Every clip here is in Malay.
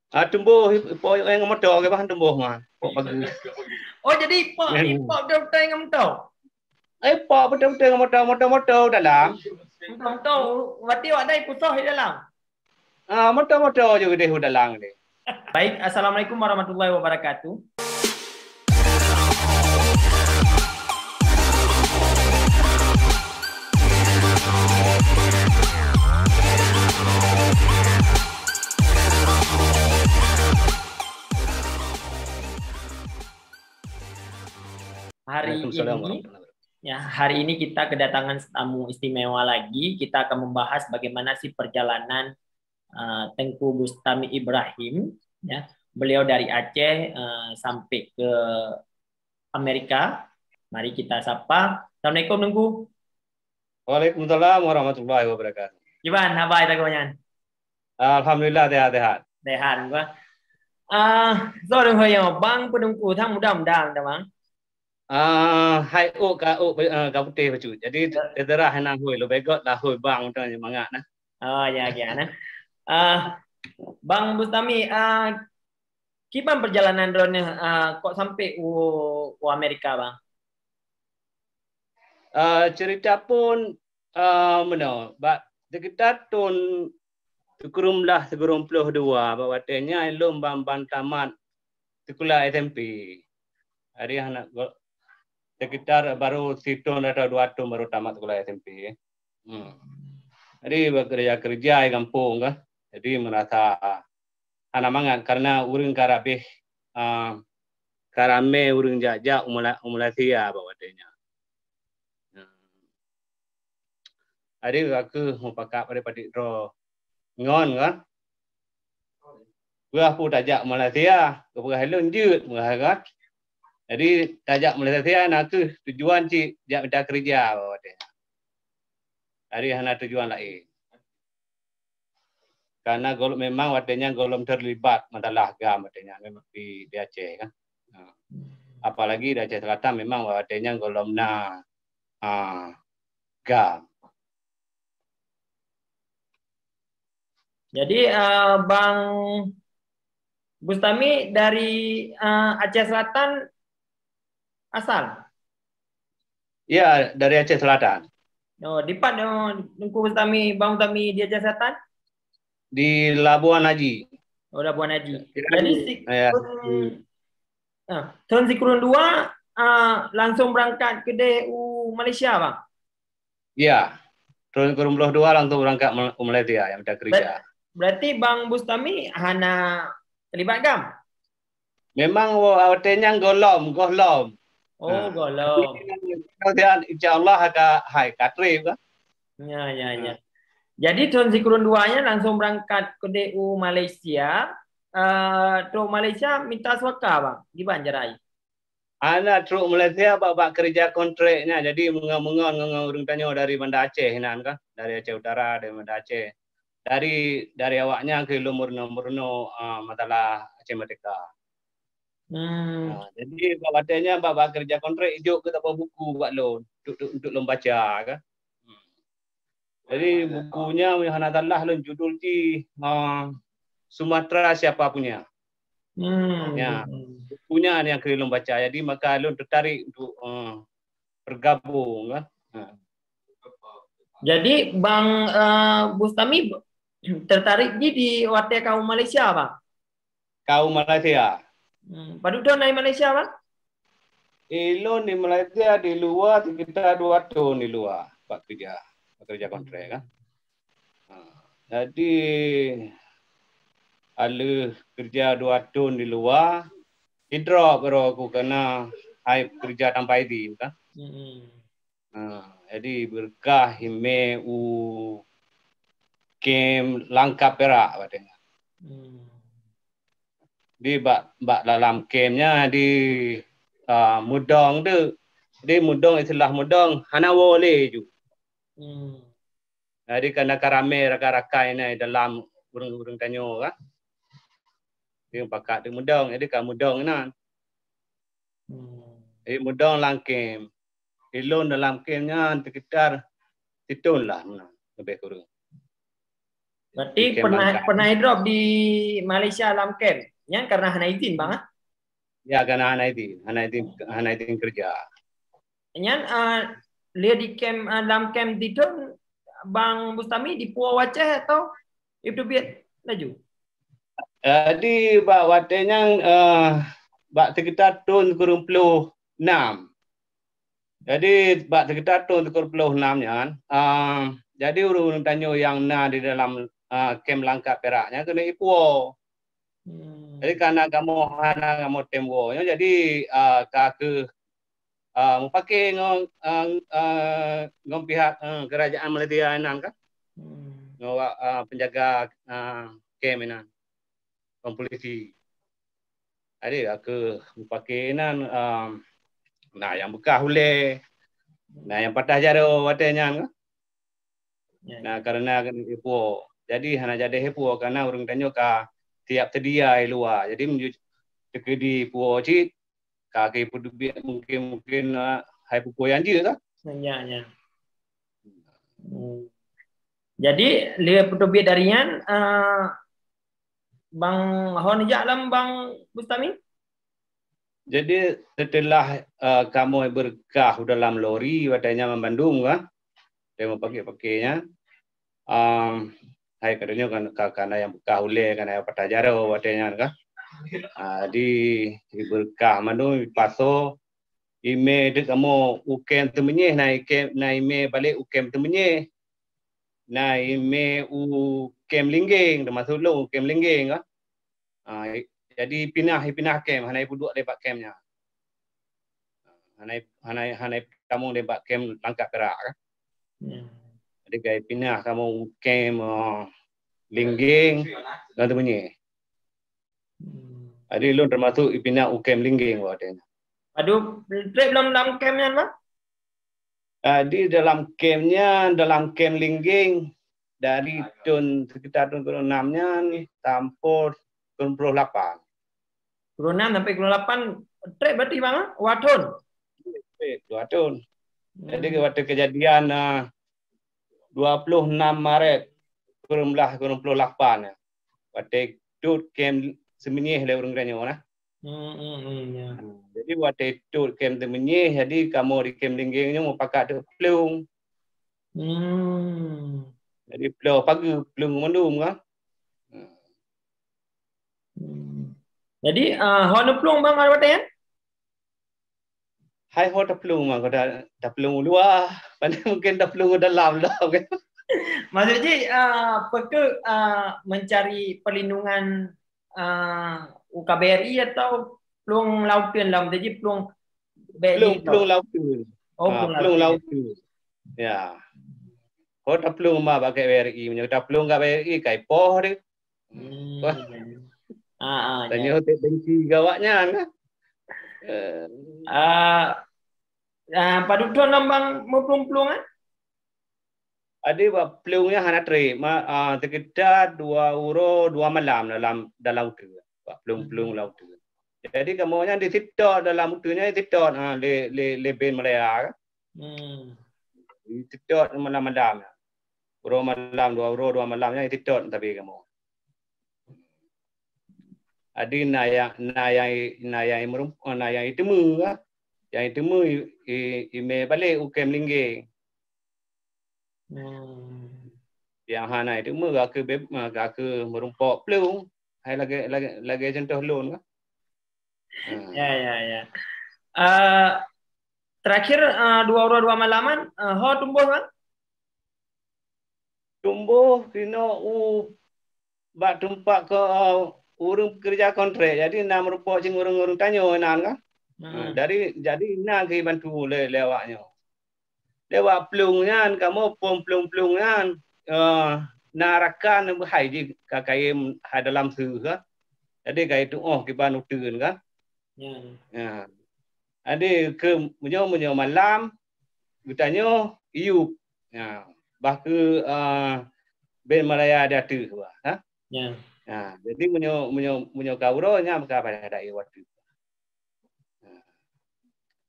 Tumbuh ipok yang motor ke bahan tumbuh mah. Ipok bagus. Oh, jadi ipok betul-betul yang mentau. Ipok betul-betul yang motor dalam. Mentau, berarti awak ada pusah di dalam. Motor juga deh dalam ni. Baik, Assalamualaikum warahmatullahi wabarakatuh. Hari ini kita kedatangan tamu istimewa lagi. Kita akan membahas bagaimana sih perjalanan Tengku Bustami Ibrahim. Ya, beliau dari Aceh sampai ke Amerika. Mari kita sapa. Assalamualaikum Tengku. Waalaikumsalam warahmatullahi wabarakatuh. Gimana kabar tagonya? Alhamdulillah sehat-sehat. Sehat gua. Sorry bang Tengku thang mudah-mudahan bang. Hai ka putih bacu. Jadi terserah henang hui lo begot lah hui bang tu semangat nah. Oh ya gimana? Bang Bustami, gimana perjalanan drone kok sampai ke Amerika bang? Cerita pun mana? Sekitar tahun sekurang 92 bahwatanya ilmu bang tamat sekolah SMP. Hari anak sekitar baru setahun atau 2 tahun baru tamat sekolah SMP. Jadi bekerja di kampung kan. Jadi merasa anak mangat karena urang karabeh karame urang jajak umula sia bahwatanya. Jadi aku mau pakak pada padik ro ngon kan. Gua pun tajak Malaysia, gua helon jut kan. Jadi tajak Malaysia nak ke tujuan cik jak minta kerja bahwatanya. Hari hana tujuan lain. Karena memang watenya golom terlibat masalah agama watenya memang di Aceh kan. Apalagi di Aceh Selatan memang watenya golom na gam. Jadi Bang Bustami dari Aceh Selatan asal? Ya, dari Aceh Selatan. Oh, di mana Tengku Bustami, Bang Bustami di Aceh Selatan? Di Labuan Haji. Oh, Labuan Haji. Jadi tahun Sikurun 2 langsung berangkat ke DU Malaysia, Bang? Iya. Tahun Sikurun 2 langsung berangkat ke Malaysia yang minta kerja. Berarti Bang Bustami hana terlibat gam? Memang watenya golom. Oh, golom. Kemudian insya-Allah ada hai katrib kan. Ya. Jadi tahun Sikurun 2-nya langsung berangkat ke DU Malaysia. Truk Malaysia minta suaka bang di Banjarai. Anak truk Malaysia bak kerja kontraknya. Jadi mengon urang tanya dari Banda Aceh nan kan, dari Aceh Utara dari Banda Aceh. Dari awaknya ke murno masalah Aceh Merdeka. Jadi katanya bak kerja kontrak ijuk ke apa buku buat lo untuk lo baca kan. Jadi bukunya Yohana Tallah lo judul ti Sumatera siapa punya. Ya, bukunya yang kelilum baca. Jadi maka lo tertarik untuk bergabung kan. Jadi Bang Bustami tertarik di warga kaum Malaysia bang? Kaum Malaysia. Padu tahun dari Malaysia bang? Lo di Malaysia di luar sekitar 2 tahun di luar bekerja kontrak kan. Jadi ada kerja 2 tahun di luar, drop baru aku kena kerja tanpa izin kan. Jadi berkah hime kem Langkap Perak katanya. Di bak dalam kemnya di mudong tu. Di mudong istilah mudong hana boleh ju. Jadi kena karame rakai ni dalam urang tanyo kan. Dia pakat di mudong, jadi kan mudong nan. Jadi mudong langkem. Ilon dalam kemnya sekitar setahun lah lebih kurang. Berarti pernah drop di Malaysia dalam camp. Ya, karena hana izin bang. Ya, karena hana izin kerja. Nyan lihat di camp dalam camp itu Bang Bustami di Pulau Aceh atau itu biar laju. Di bak watenya bak sekitar tahun 26. Jadi bak sekitar tahun 26-nya jadi urung tanya yang di dalam camp Langkat Peraknya kena Ipuo. Jadi karena kamu tembonya jadi ke mau pakai ngom pihak kerajaan Malaysia nan kan penjaga camp nan polisi. Jadi aku pakai nan yang bekas ule yang patah jaro watenya kan. Nah karena Ipuo jadi hanya jadi Ipuo karena orang tanya tiap sedia luar. Jadi menuju di Puo Cik kaki pedubit mungkin hai pukul yang dia kan? Ya. Jadi lihat pedubit darian Bang Hon alam Bang Bustami. Jadi setelah kamu berkah dalam lori watanya Bandung kan, dia mau pakainya, hai katanya kan karena yang berkah ule karena yang patajaro watanya kan, di berkah Bandung paso ime dek kamu ukem temenye na ime balik ukem temenye na ime ukem lingging termasuk lo ukem lingging kan jadi pindah kem hanai duduk dekat kemnya hanai kamu dekat kem Langkat Perak kan jadi kai pindah kamu ukem lingging dan temenye jadi lo termasuk pindah ukem lingging watenya. Aduh, belum dalam campnya Bang? Di dalam camp lingging dari sekitar tahun 26-nya sampai 28. 26 sampai 28 trip berarti Bang? Waton. 2 tahun. Jadi waktu kejadian 26 Maret 2028 waktu itu camp semenyih le urang ranyo nah. Ya. Jadi waktu itu camp temenyih, jadi kamu di camp linggingnya mau pakai tu pelung. Jadi pelung mandum kan. Jadi hon pelung Bang ada ya? Hai hot pelung mah kau dah pelung luar, pandai mungkin dah pelung dalam lah kan. Maksudnya apakah mencari perlindungan UKBRI atau pelung lautan dalam jadi pelung lautan. Pelung lautan. Ya. Kau tak pelung mah pakai BRI, tak pelung kat BRI kai poh dia. Tanya hotel benci gawaknya kan. Paduton nambang mau pelung kan? Ada pelungnya hana trip, sekitar 2 euro 2 malam dalam tu. Pelung laut tu. Jadi kamunya di situ dalam utunya di situ le ben Malaya kan. Di situ malam-malam. Euro malam 2 euro 2 malamnya di situ tapi kamu. Adi naya itu mu yang itu mu ime balik ukem lingging. Yang hana itu mu gak ke merumpok pelung. Hai lagi contoh loan kan? Ya. Terakhir 2 euro 2 malaman, ho tumbuh kan? Tumbuh kena bak tumpak ke urung kerja kontrak. Jadi nak merupak cing urung tanya nan kan? Jadi nak ke bantu lewatnya. Lewat pelungnya kamu pelung-pelungnya narakan hai di kakayem hai dalam su kan. Jadi kai tu kita nutun kan. Ya. Ada ke menyo malam bertanya iup. Ya. Bah ke ben Malaya ada tu ha. Ya. Jadi menyo kauro nya apa ada waktu.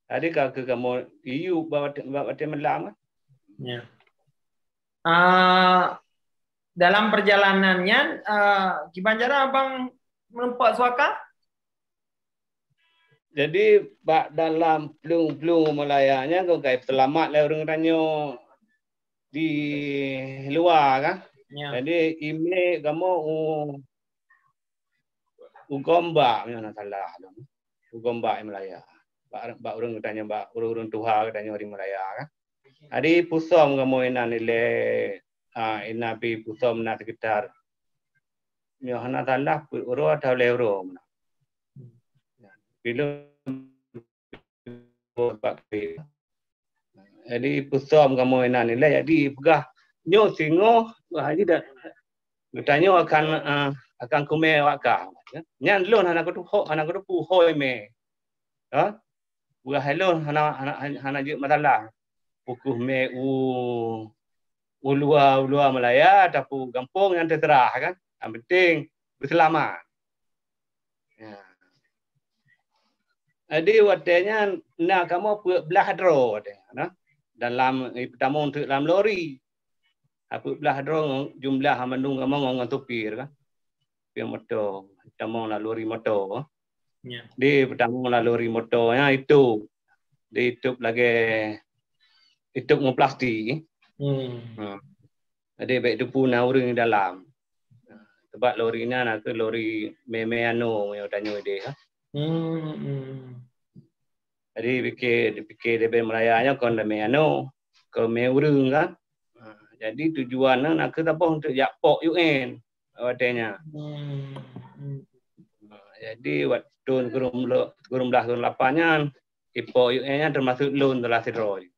Jadi ke kamu iup bawa malam kan. Ya. dalam perjalanannya gimana cara abang menempat suaka? Jadi bak dalam pelung-pelung Melayanya kau kai selamat lah orang tanya di luar kan. Ya. Jadi ime kamu ugomba mana salah dong. Ugomba Melaya. Bak orang tanya bak urun Tuhan tanya orang Melaya kan. Jadi pusom kamu ina nilai ina pi pusom na sekitar. Nyohana salah uro atau leuro. Bila jadi pusom kamu ina nilai jadi pegah nyo singo haji dah bertanya akan kume waka nyan lon anak tu pu hoi me ha buah hello hana je masalah pukuh me ulua Melaya ataupun kampung yang terserah kan yang penting berselamat ya. Jadi watenya nak kamu belah dro nah dalam pertama untuk dalam lori apa belah dro jumlah mandung kamu ngong tupir kan pi motor pertama lah lori motor Ya. di pertama lah lori motornya itu di itu lagi itu mau plastik jadi baik itu pun orang dalam sebab lorinya nak ke lori memeano yang tanya dia jadi fikir DB Melayanya kon memeano ke meurung kan jadi tujuannya nak ke apa untuk jakpok UN katanya jadi waktu kurum belah lapangan ipo UN-nya termasuk loan telah sidroi.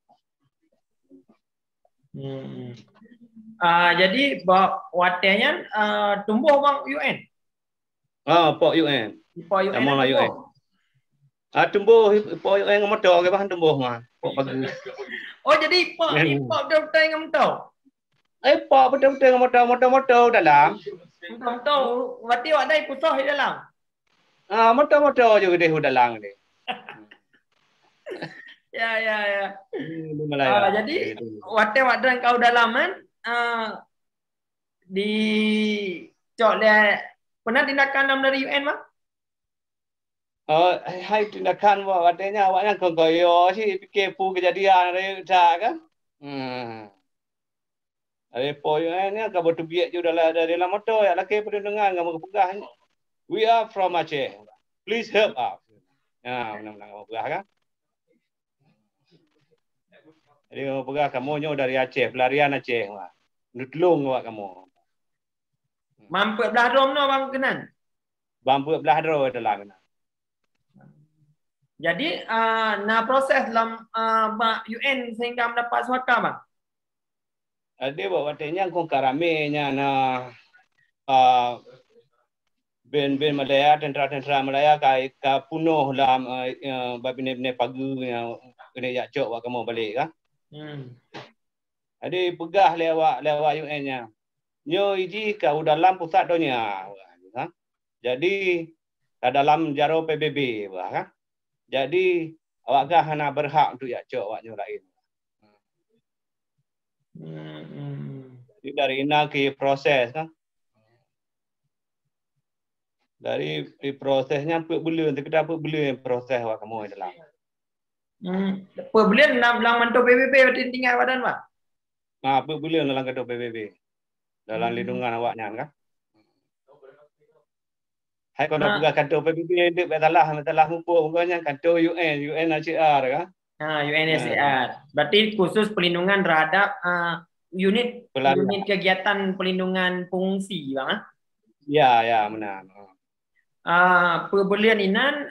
Jadi watenya tumbuh bang UN. Pok UN. Pok UN. Nama UN. Tumbuh pok UN ngomodo ke bahan tumbuh mah. Pok bagus. Oh jadi pok betul-betul ngomodo. Pok betul-betul ngomodo dalam. Betul. Berarti ada pusah di dalam. Moto juga deh dalam ni. Ya. Jadi waktu kau dalaman di cok le pernah tindakan dalam dari UN bang? Hai tindakan waktunya awaknya koyo sih fikir pu kejadian ada tak kan? Ada poinnya kalau tu biak juga dari dalam motor ya laki perlindungan kamu kepegah. We are from Aceh. Please help us. Ya, menang-menang kamu pegah kan? Jadi kamu pegah kamu nyo dari Aceh, pelarian Aceh. Nutlung awak kamu. Mampu belah drom no bang Kenan. Mampu belah drom dalam Kenan. Jadi proses dalam UN sehingga mendapat suaka bang. Ada waktunya kong karamenya ben Malaya tentera Malaya kai ka punuh dalam babine pagi yang kena jak cok wak kamu balik kan. Jadi pegah lewat UN-nya. Nyo iji ka dalam pusat dunia. Jadi dalam jaro PBB kan. Jadi awak kah hana berhak untuk jak cok wak nyo lain. Jadi dari ina ke proses kan. Dari prosesnya bulan kita bulan proses wak kamu dalam. Bulan dalam mentok PBB tinggal badan pak? Bulan dalam ketua PBB dalam lindungan awaknya kan. Hai kalau buka ketua PBB itu betul mumpuk pokoknya ketua UNHCR kan. UNHCR. Berarti khusus pelindungan terhadap unit kegiatan pelindungan pengungsi bang? Ya benar. Pembelian inan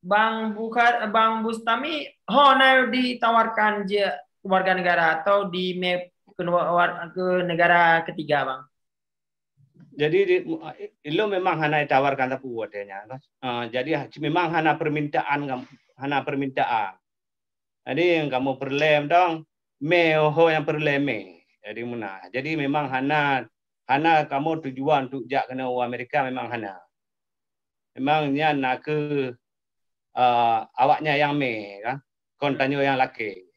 Bang Bustami ditawarkan je warga negara atau di ke negara ketiga bang? Jadi itu memang hana ditawarkan tapi wadenya. Jadi memang hana permintaan. Jadi yang kamu perlem dong yang perlem. Jadi mana? Jadi memang hana kamu tujuan untuk jak kena Amerika memang hana. Memangnya nak ke awaknya yang kan. Kon tanya yang laki.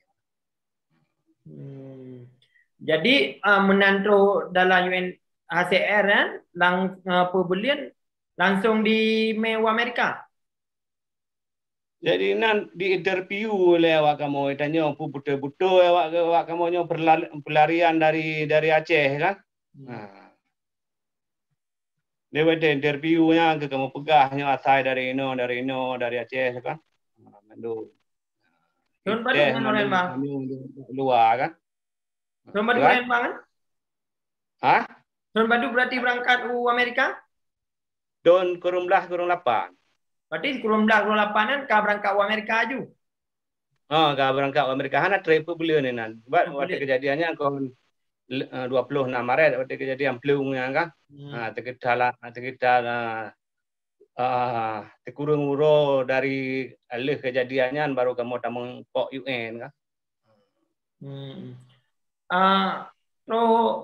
Jadi menantu dalam UNHCR kan, pembelian langsung di Amerika. Jadi nan di interview oleh awak kamu tanya pu betul-betul awak kamu nyo pelarian dari Aceh kan. Nah. Dia ada interviewnya ke kamu pegahnya asal dari Aceh kan. Mandu. Tuan Badu kan orang bang. Luar kan. Tuan Badu orang bang kan? Hah? Tuan Badu berarti berangkat Amerika? Don kurung 8. Berarti kurung 8 kan kau berangkat Amerika aja. Oh, kau berangkat Amerika hana trip beliau ni nan. Sebab waktu kejadiannya kau 26 Maret waktu kejadian pelungnya kan. Terkitar terkurung uro dari alih kejadiannya baru kamu tamang pok UN kan.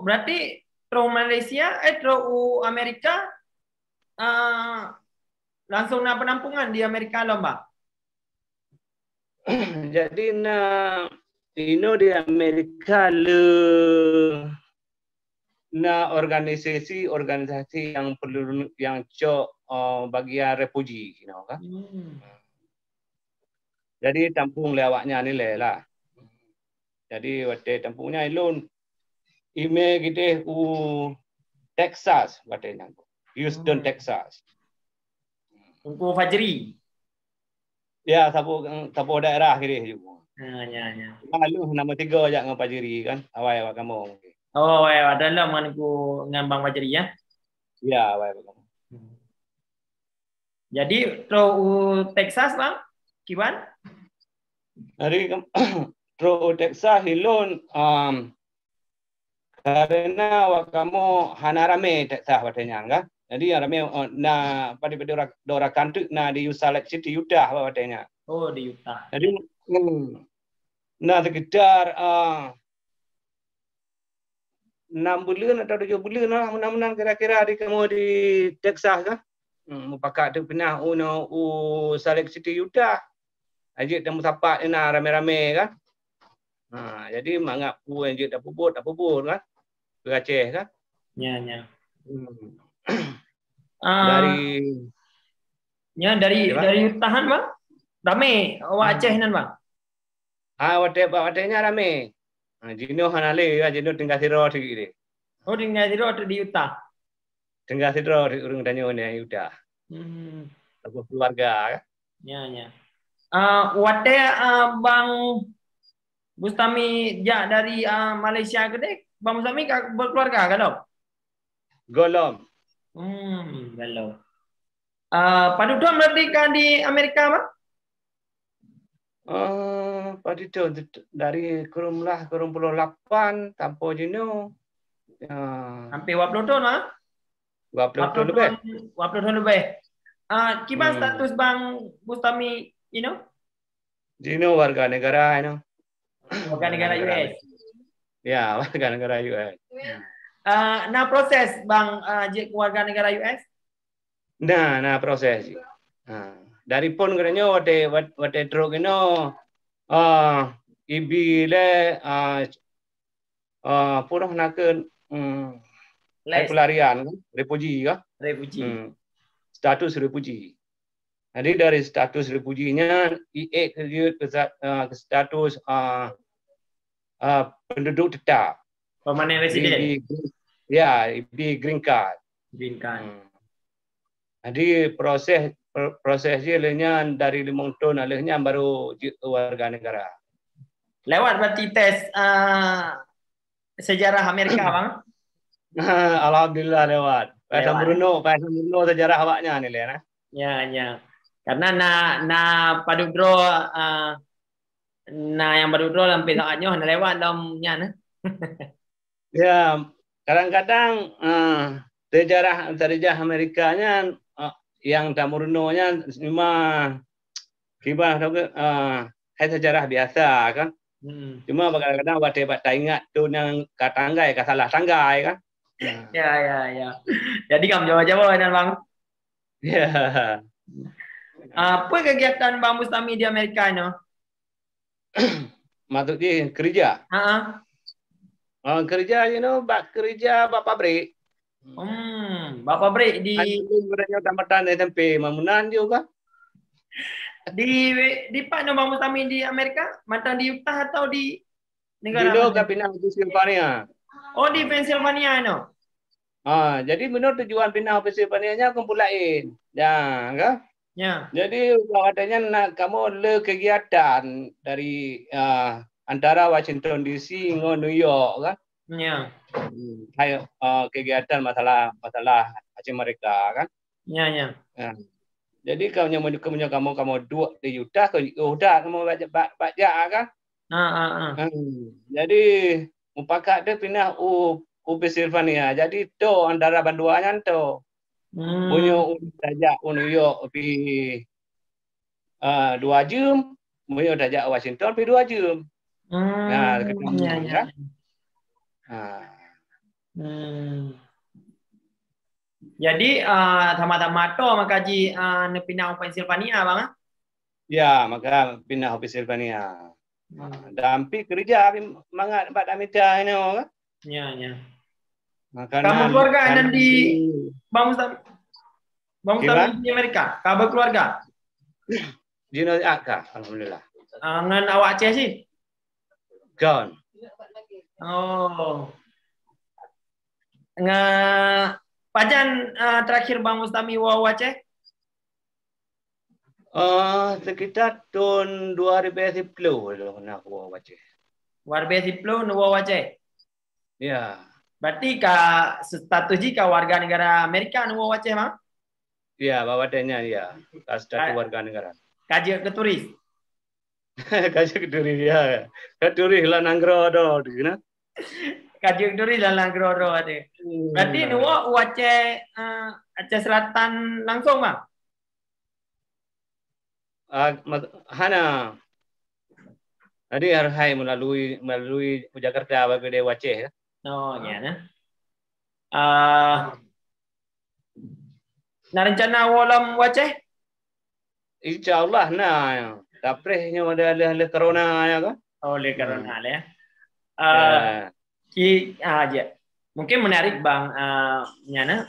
Berarti Malaysia Amerika langsung nak penampungan di Amerika loh mbak. Jadi di Amerika organisasi yang perlu yang bagian refugee kan. Jadi tampung lewatnya ni lah. Jadi waktu tampungnya ilun email kita Texas katanya. Houston, Texas. Tungku Fajri. Ya, sapu daerah kiri juga. Ya. Lalu nama 3 aja dengan Fajri kan. Awal kamu. Oh, ada lah manku dengan Bang Fajri ya. Ya, awal kamu. Jadi Texas Bang, Kiban? Dari Texas hilun karena kamu hanarame Texas katanya kan. Jadi rame pada dora kantuk di Salt Lake City Utah katanya. Oh, di Utah. Jadi sekitar 6 bulan atau 7 bulan lah mudah-mudahan kira-kira kamu di Texas kan. Pakat tu pernah Salt Lake City Utah. Ajik temu sapat rame-rame kan. Jadi mangap ajik tak puput kan. Ke Aceh kan. Ya. Dari Utahan Bang. Rame awak Aceh nan Bang. Watenya rame. Jino hanale jino tinggal siro sikit. Oh tinggal siro di Utah. Tinggal siro urung danyo ni Utah. Aku keluarga kan. Ya. Wate Bang Bustami dari Malaysia gede. Bang Bustami berkeluarga kan dok? Golom. Galau. Paduduan berarti kan di Amerika Bang? Padito dari kurung 8 tanpa jino. Hampir 20 tahun lah. 20 tahun lebih. 20 tahun lebih. Gimana status Bang Bustami Jino warga negara Warga negara US. Ya, warga negara US. Nah proses Bang warga negara US? Nah proses. Dari pun kerana wate truk ibi le purah nak pelarian refugee kan? Refugee. Status refugee. Jadi dari status refuginya ke status penduduk tetap. Permanent resident. Ya, di green card. Green card. Jadi prosesnya dari 5 tahun alihnya baru warga negara. Lewat berarti tes sejarah Amerika Bang? Alhamdulillah lewat. Pasal Bruno sejarah awaknya ni lah. Ya. Karena padudro yang padudro hampir saatnya lewat dalamnya Ya, kadang-kadang sejarah Amerikanya yang Tamurno-nya cuma kibah sejarah biasa kan. Cuma kadang-kadang buat ingat tu yang katanggai salah tanggai kan. Ya. Jadi kamu jawab-jawab dan Bang. Ya. Apa kegiatan Bang Bustami di Amerika no? Maksudnya kerja? Kerja bak kerja bak pabrik. Bak pabrik di Beranya tambatan SMP Mamunan juga. di mana Bang Mustami di Amerika? Mantan di Utah atau di negara Dino mana? ka pindah ke Pennsylvania. Oh, di Pennsylvania no. Jadi menurut tujuan pindah Pennsylvania-nya kumpulain. Ya, kan? Ya. Jadi katanya nak kamu le kegiatan dari antara Washington DC dengan New York kan? Ya. Hai kegiatan masalah Aceh mereka kan? Ya, ya. Jadi kamu dua di Utah ke udah kamu baca kan? Jadi mupakat dia pindah Pennsylvania. Jadi tu antara banduannya tu. Punya dajak New York pi 2 jam, punya dajak Washington pi 2 jam. Nah, ketemu kan? Jadi sama-sama tu makaji pindah Pennsylvania bang? Ya, maka pindah Pennsylvania. Dampi kerja mangat tempat amita ini kan? Ya, ya. Makanan, kamu keluarga ada di Bang Mustami di Amerika? Kabar keluarga? Jino Aka, alhamdulillah. Ngan awak Aceh sih? John. Oh. Pajan terakhir Bang Mustami wa Aceh? Sekitar tahun 2010 dulu nak wa Aceh. 2010 wa Aceh. Ya. Berarti status jika warga negara Amerika nu Aceh mah? Ya, bawatannya ya. Status warga negara. Kaji ke turis. Kaji ke turis ya. Ke turis lah nanggro do, gitu. Kaji ke turis lah nanggro do ada. Berarti nu Aceh Aceh Selatan langsung mah? Hana. Tadi harus melalui Jakarta bagi Dewa Aceh ya. Oh, ya nah. Nah rencana walam Aceh? InsyaAllah nah. Taprehnya ada corona ya kan? Oleh corona ya. Aja. Mungkin menarik Bang Nyana.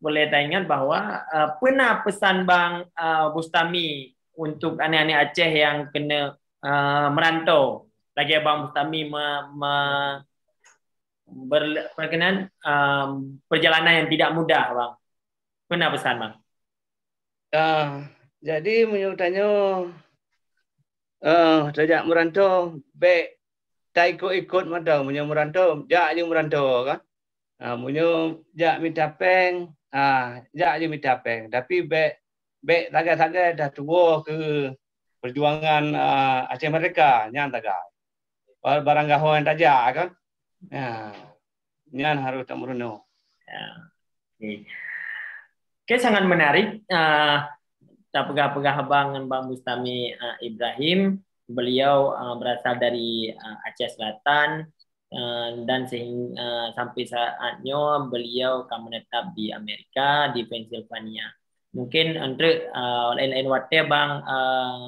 Boleh tanya bahwa pernah pesan Bang Bustami untuk anak-anak Aceh yang kena merantau. Lagi Bang Bustami berkenaan perjalanan yang tidak mudah Bang. Pernah pesan Bang? Jadi menyutanya sejak merantau baik tak ikut madau punya merantau jak je merantau kan. Punya jak minta peng, jak je minta peng. Tapi baik tagai-tagai dah tua ke perjuangan Aceh mereka nyan tagai. Barang gahuan tajak kan. Nyan harus tak merenung. Oke, sangat menarik. Kita pegah-pegah Bang Bustami Ibrahim. Beliau berasal dari Aceh Selatan dan sampai saatnya beliau akan menetap di Amerika, di Pennsylvania. Mungkin untuk lain-lain waktu Bang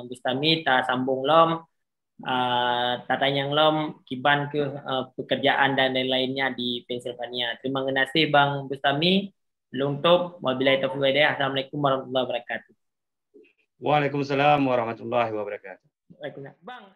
Bustami tak sambung lom. Tatanya lom kiban ke pekerjaan dan lain-lainnya di Pennsylvania. Terima kasih Bang Bustami. Luntuk wabillahi taufiq wal hidayah. Assalamualaikum warahmatullahi wabarakatuh. Waalaikumsalam warahmatullahi wabarakatuh. Bang